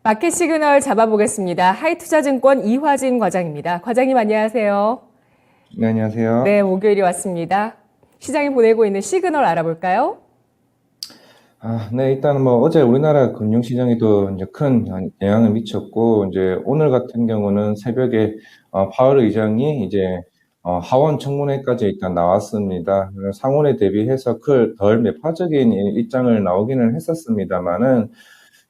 마켓 시그널 잡아보겠습니다. 하이투자증권 이화진 과장입니다. 과장님 안녕하세요. 네, 안녕하세요. 네, 목요일이 왔습니다. 시장이 보내고 있는 시그널 알아볼까요? 네, 일단 뭐 어제 우리나라 금융시장에도 이제 큰 영향을 미쳤고, 이제 오늘 같은 경우는 새벽에 파월 의장이 이제 하원 청문회까지 일단 나왔습니다. 상원에 대비해서 덜 매파적인 입장을 나오기는 했었습니다만은,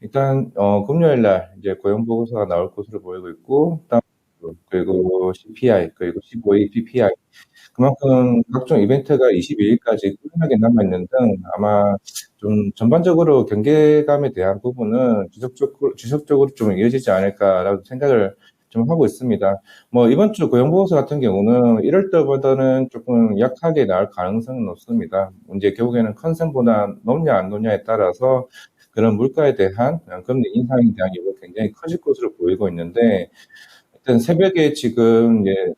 일단 금요일 날 이제 고용 보고서가 나올 것으로 보이고 있고, 그리고 CPI, 그리고 15일 PPI, 그만큼 각종 이벤트가 22일까지 꾸준하게 남아있는 등 아마 좀 전반적으로 경계감에 대한 부분은 지속적으로 좀 이어지지 않을까라고 생각을 좀 하고 있습니다. 뭐 이번 주 고용보고서 같은 경우는 1월 때보다는 조금 약하게 나올 가능성은 높습니다. 이제 결국에는 컨센보다 높냐 안 높냐에 따라서 그런 물가에 대한 금리 인상에 대한 여부가 굉장히 커질 것으로 보이고 있는데, 일단 새벽에 지금 이제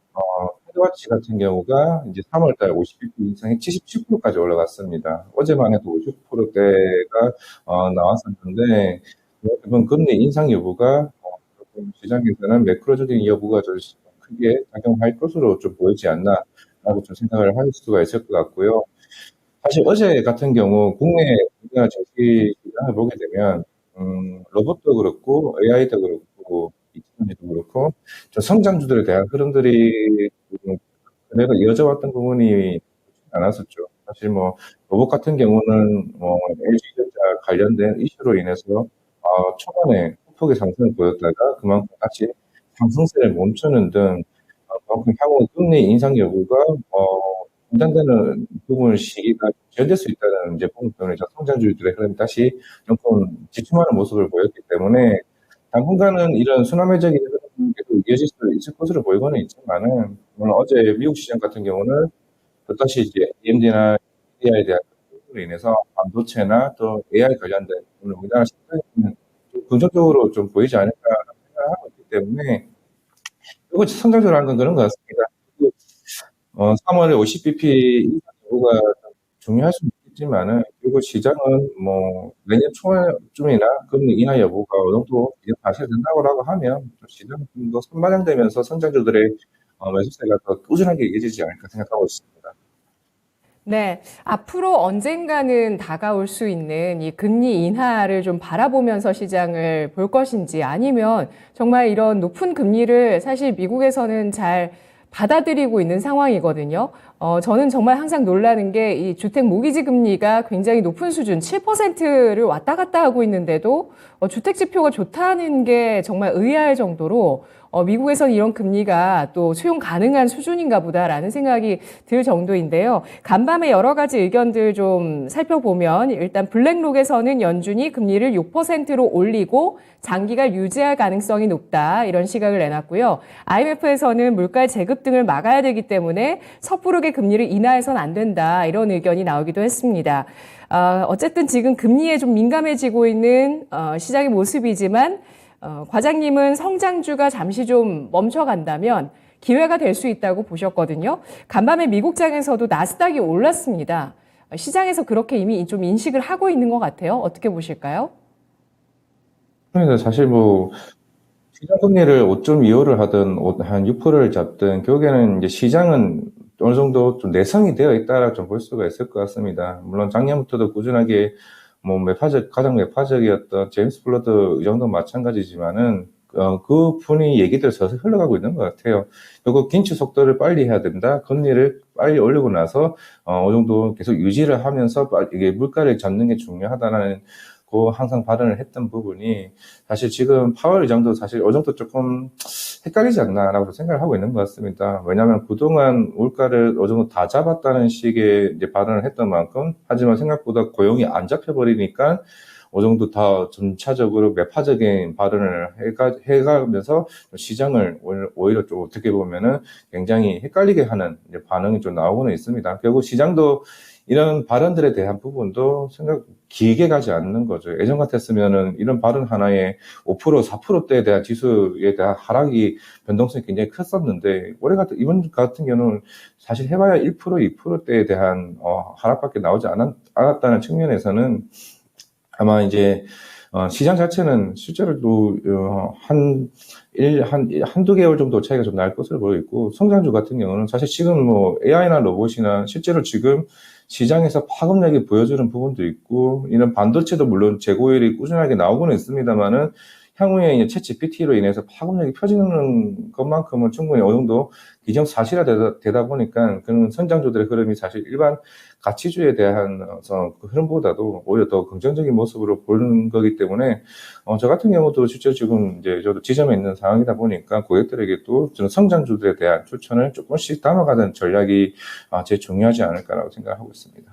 헤드와치 같은 경우가 이제 3월 달 50bp 인상이 77%까지 올라갔습니다. 어제만 해도 50%대가 나왔었는데, 이번 금리 인상 여부가 조금 시장에서는 매크로적인 여부가 좀 크게 작용할 것으로 좀 보이지 않나라고 좀 생각을 할 수가 있을 것 같고요. 사실 어제 같은 경우 국내 우리나라 증시 시장을 보게 되면 로봇도 그렇고 AI도 그렇고 비트코인도 그렇고 저 성장주들에 대한 흐름들이 좀 그대로 이어져 왔던 부분이 좋지 않았었죠. 사실 뭐 로봇 같은 경우는 뭐 LG전자 관련된 이슈로 인해서 초반에 폭의 상승을 보였다가 그만큼 다시 상승세를 멈추는 등 그만큼 향후 금리 인상 여부가 분단되는 부분을 시기가 지연될 수 있다는 이제 부분 때문에 성장주들의 흐름이 다시 조금 지침하는 모습을 보였기 때문에 당분간은 이런 순환매적인 흐름이 계속 이어질 수 있을 것으로 보이고는 있지만은, 물론 어제 미국 시장 같은 경우는 또다시 이제 AMD나 NVIDIA에 대한 부분으로 인해서 반도체나 또 AI 관련된 오늘 우리나라 시장에는 좀 긍정적으로 좀 보이지 않을까 생각을 하고 있기 때문에, 그리고 성장주라는 건 그런 것 같습니다. 3월에 50bp 인상 여부가 중요할 수는 있겠지만은, 그리고 시장은 뭐 내년 초쯤이나 금리 인하 여부가 어느 정도 이제 다시 된다고 하면 시장은 좀 더 선반영되면서 성장주들의 매수세가 더 꾸준하게 이어지지 않을까 생각하고 있습니다. 네, 앞으로 언젠가는 다가올 수 있는 이 금리 인하를 좀 바라보면서 시장을 볼 것인지 아니면 정말 이런 높은 금리를 사실 미국에서는 잘 받아들이고 있는 상황이거든요. 저는 정말 항상 놀라는 게 이 주택 모기지 금리가 굉장히 높은 수준 7%를 왔다 갔다 하고 있는데도 주택 지표가 좋다는 게 정말 의아할 정도로 미국에서는 이런 금리가 또 수용 가능한 수준인가 보다라는 생각이 들 정도인데요. 간밤에 여러 가지 의견들 좀 살펴보면 일단 블랙록에서는 연준이 금리를 6%로 올리고 장기간 유지할 가능성이 높다 이런 시각을 내놨고요. IMF에서는 물가 제급 등을 막아야 되기 때문에 섣부르게 금리를 인하해서는 안 된다 이런 의견이 나오기도 했습니다. 어쨌든 지금 금리에 좀 민감해지고 있는 시장의 모습이지만 과장님은 성장주가 잠시 좀 멈춰간다면 기회가 될 수 있다고 보셨거든요. 간밤에 미국장에서도 나스닥이 올랐습니다. 시장에서 그렇게 이미 좀 인식을 하고 있는 것 같아요. 어떻게 보실까요? 그래서 사실 뭐 시장 금리를 5.25를 하든 한 6%를 잡든 결국에는 이제 시장은 어느 정도 좀 내성이 되어 있다라 좀 볼 수가 있을 것 같습니다. 물론 작년부터도 꾸준하게 뭐 가장 매파적이었던 제임스 블러드 의장도 마찬가지지만은 그 분이 얘기들 서서히 흘러가고 있는 것 같아요. 결국 긴축 속도를 빨리 해야 된다. 금리를 빨리 올리고 나서 어느 정도 계속 유지를 하면서 이게 물가를 잡는 게 중요하다는 그 항상 발언을 했던 부분이 사실 지금 파월 의장도 사실 어느 정도 조금 헷갈리지 않나라고 생각을 하고 있는 것 같습니다. 왜냐하면 그동안 물가를 어느 정도 다 잡았다는 식의 이제 발언을 했던 만큼, 하지만 생각보다 고용이 안 잡혀버리니까 어느 정도 더 점차적으로 매파적인 발언을 해가면서 시장을 오히려 좀 어떻게 보면은 굉장히 헷갈리게 하는 이제 반응이 좀 나오고는 있습니다. 결국 시장도 이런 발언들에 대한 부분도 생각 길게 가지 않는 거죠. 예전 같았으면은 이런 발언 하나에 5%, 4%대에 대한 지수에 대한 하락이 변동성이 굉장히 컸었는데, 이번 같은 경우는 사실 해봐야 1%, 2%대에 대한 하락밖에 나오지 않았다는 측면에서는 아마 이제 시장 자체는 실제로 또, 한두 개월 정도 차이가 좀 날 것으로 보여 있고, 성장주 같은 경우는 사실 지금 뭐 AI나 로봇이나 실제로 지금 시장에서 파급력이 보여주는 부분도 있고, 이런 반도체도 물론 재고율이 꾸준하게 나오고는 있습니다만은, 향후에 이제 챗GPT로 인해서 파급력이 펴지는 것만큼은 충분히 어느 정도 기정사실화되다 보니까 그런 성장주들의 흐름이 사실 일반 가치주에 대한 그 흐름보다도 오히려 더 긍정적인 모습으로 보이는 거기 때문에 저 같은 경우도 실제 지금 이제 저도 지점에 있는 상황이다 보니까 고객들에게도 저는 성장주들에 대한 추천을 조금씩 담아가는 전략이 제일 중요하지 않을까라고 생각하고 있습니다.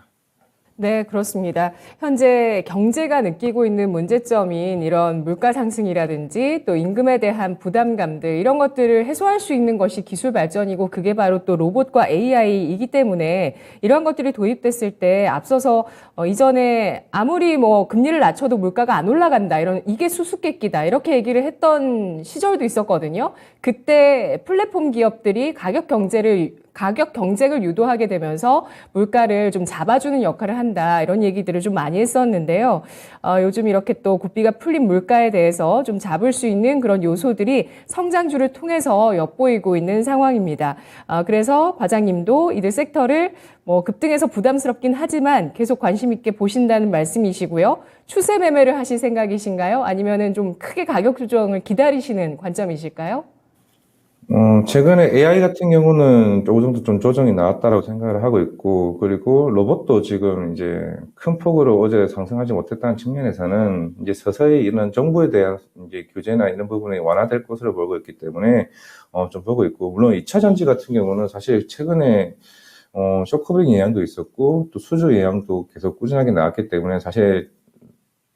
네, 그렇습니다. 현재 경제가 느끼고 있는 문제점인 이런 물가 상승이라든지 또 임금에 대한 부담감들 이런 것들을 해소할 수 있는 것이 기술 발전이고 그게 바로 또 로봇과 AI이기 때문에 이런 것들이 도입됐을 때 앞서서 이전에 아무리 뭐 금리를 낮춰도 물가가 안 올라간다 이런 이게 수수께끼다 이렇게 얘기를 했던 시절도 있었거든요. 그때 플랫폼 기업들이 가격 경쟁을 유도하게 되면서 물가를 좀 잡아주는 역할을 한다. 이런 얘기들을 좀 많이 했었는데요. 요즘 이렇게 또 고삐가 풀린 물가에 대해서 좀 잡을 수 있는 그런 요소들이 성장주를 통해서 엿보이고 있는 상황입니다. 그래서 과장님도 이들 섹터를 뭐 급등해서 부담스럽긴 하지만 계속 관심 있게 보신다는 말씀이시고요. 추세 매매를 하실 생각이신가요? 아니면은 좀 크게 가격 조정을 기다리시는 관점이실까요? 최근에 AI 같은 경우는 어느 정도 좀 조정이 나왔다라고 생각을 하고 있고, 그리고 로봇도 지금 이제 큰 폭으로 어제 상승하지 못했다는 측면에서는 이제 서서히 이런 정부에 대한 이제 규제나 이런 부분이 완화될 것으로 보고 있기 때문에, 좀 보고 있고, 물론 2차 전지 같은 경우는 사실 최근에 쇼크브링 영향도 있었고, 또 수주 영향도 계속 꾸준하게 나왔기 때문에 사실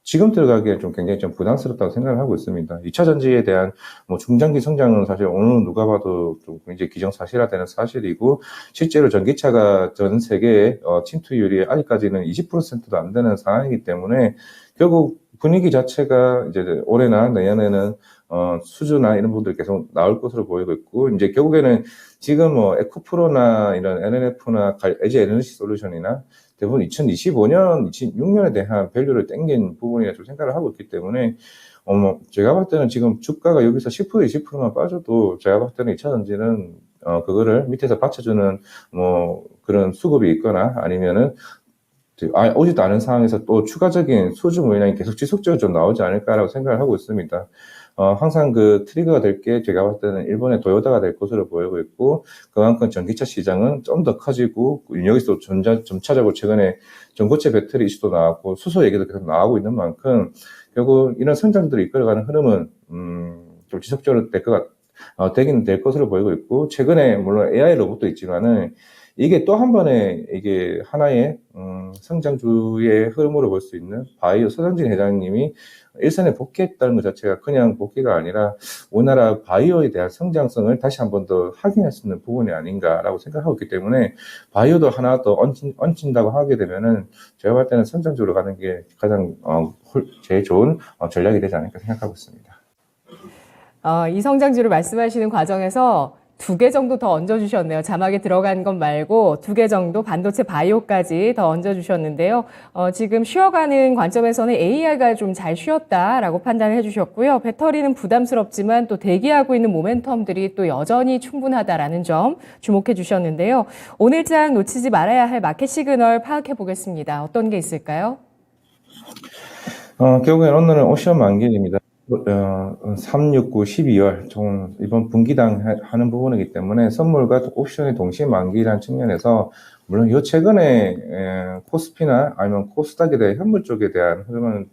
지금 들어가기에 좀 굉장히 좀 부담스럽다고 생각을 하고 있습니다. 2차 전지에 대한 뭐 중장기 성장은 사실 오늘 누가 봐도 좀 굉장히 기정사실화되는 사실이고, 실제로 전기차가 전 세계의 침투율이 아직까지는 20%도 안 되는 상황이기 때문에 결국 분위기 자체가 이제 올해나 내년에는 수주나 이런 부분들이 계속 나올 것으로 보이고 있고, 이제 결국에는 지금 뭐 에코프로나 이런 NLF나 LG 에너지 솔루션이나 대부분 2025년, 26년에 대한 밸류를 땡긴 부분이라 좀 생각을 하고 있기 때문에, 제가 봤을 때는 지금 주가가 여기서 10%, 20%만 빠져도 제가 봤을 때는 2차 전지는, 그거를 밑에서 받쳐주는, 그런 수급이 있거나 아니면은, 오지도 않은 상황에서 또 추가적인 수주 물량이 계속 지속적으로 좀 나오지 않을까라고 생각을 하고 있습니다. 항상 그 트리거가 될 게 제가 봤을 때는 일본의 도요타가 될 것으로 보이고 있고, 그만큼 전기차 시장은 좀 더 커지고, 여기서 점차적으로 최근에 전고체 배터리 이슈도 나왔고, 수소 얘기도 계속 나오고 있는 만큼, 결국 이런 성장들을 이끌어가는 흐름은, 좀 지속적으로 되긴 될 것으로 보이고 있고, 최근에 물론 AI 로봇도 있지만은, 이게 또 한 번에 이게 하나의 성장주의 흐름으로 볼 수 있는 바이오 서정진 회장님이 일선에 복귀했다는 것 자체가 그냥 복귀가 아니라 우리나라 바이오에 대한 성장성을 다시 한 번 더 확인할 수 있는 부분이 아닌가라고 생각하고 있기 때문에 바이오도 하나 더 얹힌다고 하게 되면은 제가 볼 때는 성장주로 가는 게 가장 제일 좋은 전략이 되지 않을까 생각하고 있습니다. 이 성장주를 말씀하시는 과정에서 2개 정도 더 얹어주셨네요. 자막에 들어간 것 말고 2개 정도 반도체 바이오까지 더 얹어주셨는데요. 지금 쉬어가는 관점에서는 AI가 좀 잘 쉬었다라고 판단을 해주셨고요. 배터리는 부담스럽지만 또 대기하고 있는 모멘텀들이 또 여전히 충분하다라는 점 주목해 주셨는데요. 오늘장 놓치지 말아야 할 마켓 시그널 파악해 보겠습니다. 어떤 게 있을까요? 결국엔 오늘은 옵션 만기입니다. 3, 6, 9, 12월, 좀 이번 분기당 하는 부분이기 때문에 선물과 옵션이 동시에 만기라는 측면에서, 물론 요 최근에 코스피나 아니면 코스닥에 대한 현물 쪽에 대한 흐름은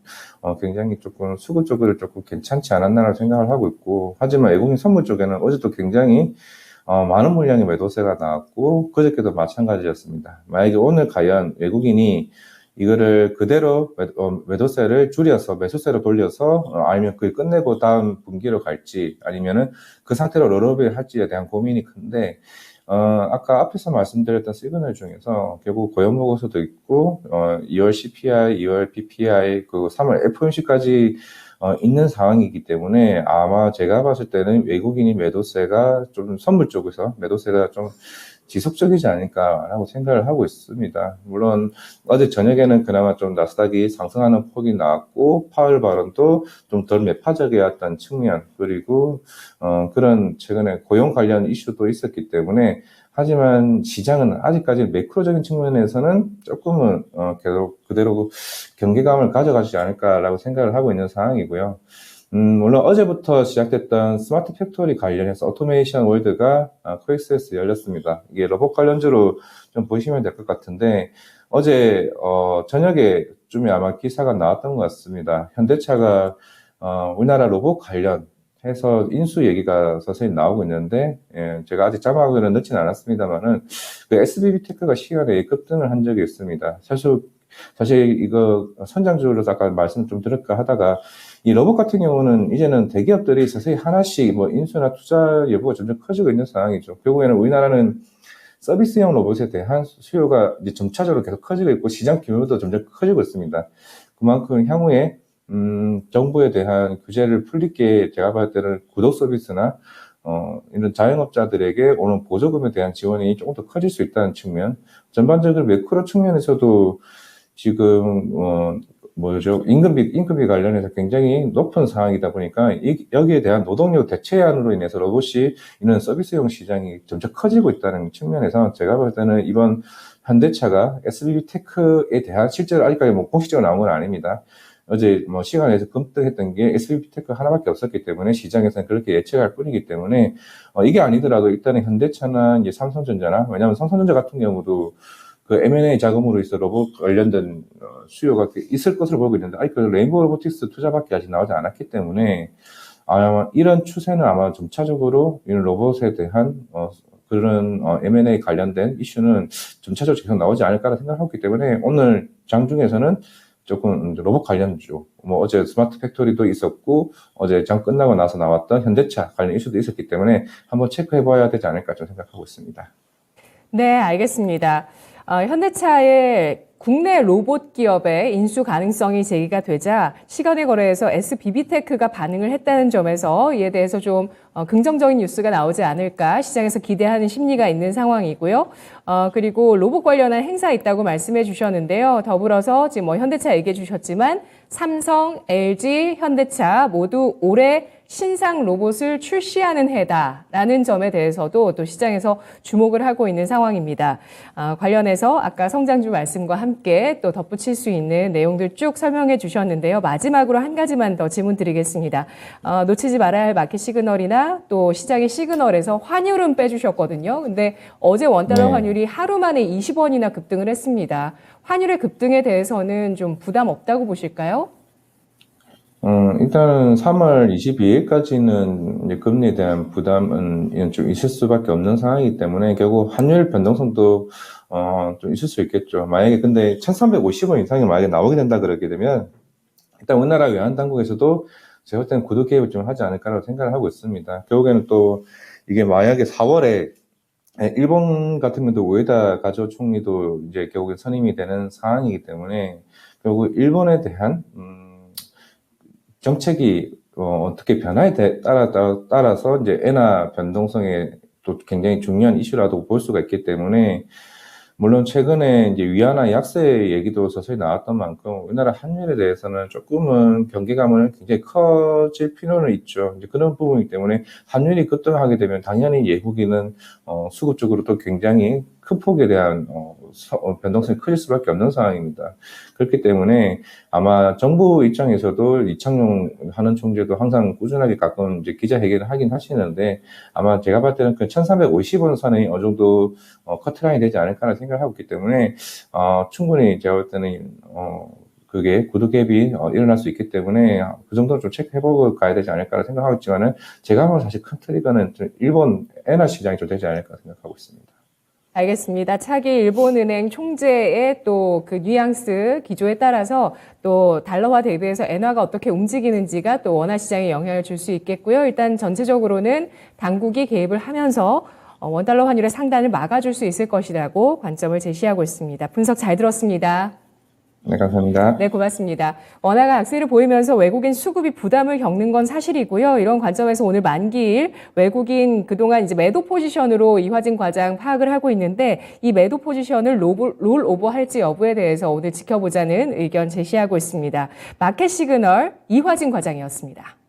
굉장히 조금 수급 쪽으로 조금 괜찮지 않았나라고 생각을 하고 있고, 하지만 외국인 선물 쪽에는 어제도 굉장히 많은 물량의 매도세가 나왔고, 그저께도 마찬가지였습니다. 만약에 오늘 과연 외국인이 이거를 그대로 매도세를 줄여서 매수세로 돌려서 아니면 그걸 끝내고 다음 분기로 갈지 아니면은 그 상태로 롤오ver 할지에 대한 고민이 큰데, 아까 앞에서 말씀드렸던 시그널 중에서 결국 고용 보고서도 있고 2월 CPI, 2월 PPI, 그리고 3월 FOMC까지 있는 상황이기 때문에 아마 제가 봤을 때는 외국인이 매도세가 좀 선물 쪽에서 매도세가 좀 지속적이지 않을까라고 생각을 하고 있습니다. 물론 어제 저녁에는 그나마 좀 나스닥이 상승하는 폭이 나왔고 파월 발언도 좀 덜 매파적이었던 측면, 그리고 그런 최근에 고용 관련 이슈도 있었기 때문에, 하지만 시장은 아직까지 매크로적인 측면에서는 조금은 계속 그대로 경계감을 가져가지 않을까라고 생각을 하고 있는 상황이고요. 물론 어제부터 시작됐던 스마트 팩토리 관련해서 오토메이션 월드가 코엑스에서 열렸습니다. 이게 로봇 관련주로 좀 보시면 될 것 같은데, 어제 저녁에 쯤에 아마 기사가 나왔던 것 같습니다. 현대차가 우리나라 로봇 관련해서 인수 얘기가 서서히 나오고 있는데, 제가 아직 자막을 넣지는 않았습니다만은 그 SBB테크가 시간에 급등을 한 적이 있습니다. 사실 이거 선장주로서 아까 말씀 좀 드릴까 하다가, 이 로봇 같은 경우는 이제는 대기업들이 서서히 하나씩 뭐 인수나 투자 여부가 점점 커지고 있는 상황이죠. 결국에는 우리나라는 서비스형 로봇에 대한 수요가 이제 점차적으로 계속 커지고 있고, 시장 규모도 점점 커지고 있습니다. 그만큼 향후에 정부에 대한 규제를 풀리게 제가 봤을 때는 구독 서비스나 이런 자영업자들에게 오는 보조금에 대한 지원이 조금 더 커질 수 있다는 측면, 전반적으로 매크로 측면에서도 지금 임금비 관련해서 굉장히 높은 상황이다 보니까 여기에 대한 노동력 대체안으로 인해서 로봇이 이런 서비스용 시장이 점점 커지고 있다는 측면에서 제가 볼 때는 이번 현대차가 SBB테크에 대한 실제로 아직까지 뭐 공식적으로 나온 건 아닙니다. 어제 뭐 시간에서 급등했던 게 SBB테크 하나밖에 없었기 때문에 시장에서는 그렇게 예측할 뿐이기 때문에 이게 아니더라도 일단은 현대차나 이제 삼성전자나, 왜냐하면 삼성전자 같은 경우도 그 M&A 자금으로 있어 로봇 관련된 수요가 있을 것으로 보고 있는데, 아직 그 레인보우 로보틱스 투자밖에 아직 나오지 않았기 때문에 아마 이런 추세는 아마 점차적으로 이런 로봇에 대한 그런 M&A 관련된 이슈는 점차적으로 계속 나오지 않을까라 생각하고 있기 때문에, 오늘 장중에서는 조금 로봇 관련주, 뭐 어제 스마트 팩토리도 있었고 어제 장 끝나고 나서 나왔던 현대차 관련 이슈도 있었기 때문에 한번 체크해봐야 되지 않을까 좀 생각하고 있습니다. 네, 알겠습니다. 현대차의 국내 로봇 기업의 인수 가능성이 제기가 되자 시간의 거래에서 SBB테크가 반응을 했다는 점에서 이에 대해서 좀 긍정적인 뉴스가 나오지 않을까 시장에서 기대하는 심리가 있는 상황이고요. 그리고 로봇 관련한 행사 있다고 말씀해 주셨는데요. 더불어서 지금 뭐 현대차 얘기해 주셨지만 삼성, LG, 현대차 모두 올해 신상 로봇을 출시하는 해다라는 점에 대해서도 또 시장에서 주목을 하고 있는 상황입니다. 관련해서 아까 성장주 말씀과 함께 또 덧붙일 수 있는 내용들 쭉 설명해 주셨는데요. 마지막으로 한 가지만 더 질문 드리겠습니다. 놓치지 말아야 할 마켓 시그널이나 또 시장의 시그널에서 환율은 빼주셨거든요. 근데 어제 원달러 네. 환율이 하루 만에 20원이나 급등을 했습니다. 환율의 급등에 대해서는 좀 부담 없다고 보실까요? 일단은 3월 22일까지는 이제 금리에 대한 부담은 좀 있을 수밖에 없는 상황이기 때문에 결국 환율 변동성도 좀 있을 수 있겠죠. 만약에 근데 1350원 이상이 만약에 나오게 된다 그러게 되면, 일단 우리나라 외환 당국에서도 제가 볼 때는 구독 개입을 좀 하지 않을까라고 생각을 하고 있습니다. 결국에는 또 이게 만약에 4월에 일본 같은 경우도 우에다 가조 총리도 이제 결국에 선임이 되는 상황이기 때문에, 결국 일본에 대한 정책이 어떻게 변화에 따라서 이제 엔화 변동성에 또 굉장히 중요한 이슈라고 볼 수가 있기 때문에, 물론 최근에 이제 위안화 약세 얘기도 서서히 나왔던 만큼 우리나라 환율에 대해서는 조금은 경계감은 굉장히 커질 필요는 있죠. 이제 그런 부분이기 때문에 환율이 급등하게 되면 당연히 외국인은 수급 쪽으로 또 굉장히 큰 폭에 대한 변동성이 커질 수밖에 없는 상황입니다. 그렇기 때문에 아마 정부 입장에서도 이창용 하는 총재도 항상 꾸준하게 가끔 이제 기자회견을 하긴 하시는데, 아마 제가 봤을 때는 그 1350원 선이 어느 정도 커트라인이 되지 않을까라는 생각을 하고 있기 때문에 충분히 제가 볼 때는 그게 구독갭이 일어날 수 있기 때문에 그 정도는 좀 체크해보고 가야 되지 않을까라는 생각하고 있지만은, 제가 보면 사실 큰 트리거는 일본 엔화 시장이 좀 되지 않을까 생각하고 있습니다. 알겠습니다. 차기 일본은행 총재의 또 그 뉘앙스 기조에 따라서 또 달러화 대비해서 엔화가 어떻게 움직이는지가 또 원화 시장에 영향을 줄 수 있겠고요. 일단 전체적으로는 당국이 개입을 하면서 원달러 환율의 상단을 막아줄 수 있을 것이라고 관점을 제시하고 있습니다. 분석 잘 들었습니다. 네, 감사합니다. 네, 고맙습니다. 원화가 악세를 보이면서 외국인 수급이 부담을 겪는 건 사실이고요. 이런 관점에서 오늘 만기일 외국인 그동안 이제 매도 포지션으로 이화진 과장 파악을 하고 있는데 이 매도 포지션을 롤 오버할지 여부에 대해서 오늘 지켜보자는 의견 제시하고 있습니다. 마켓 시그널 이화진 과장이었습니다.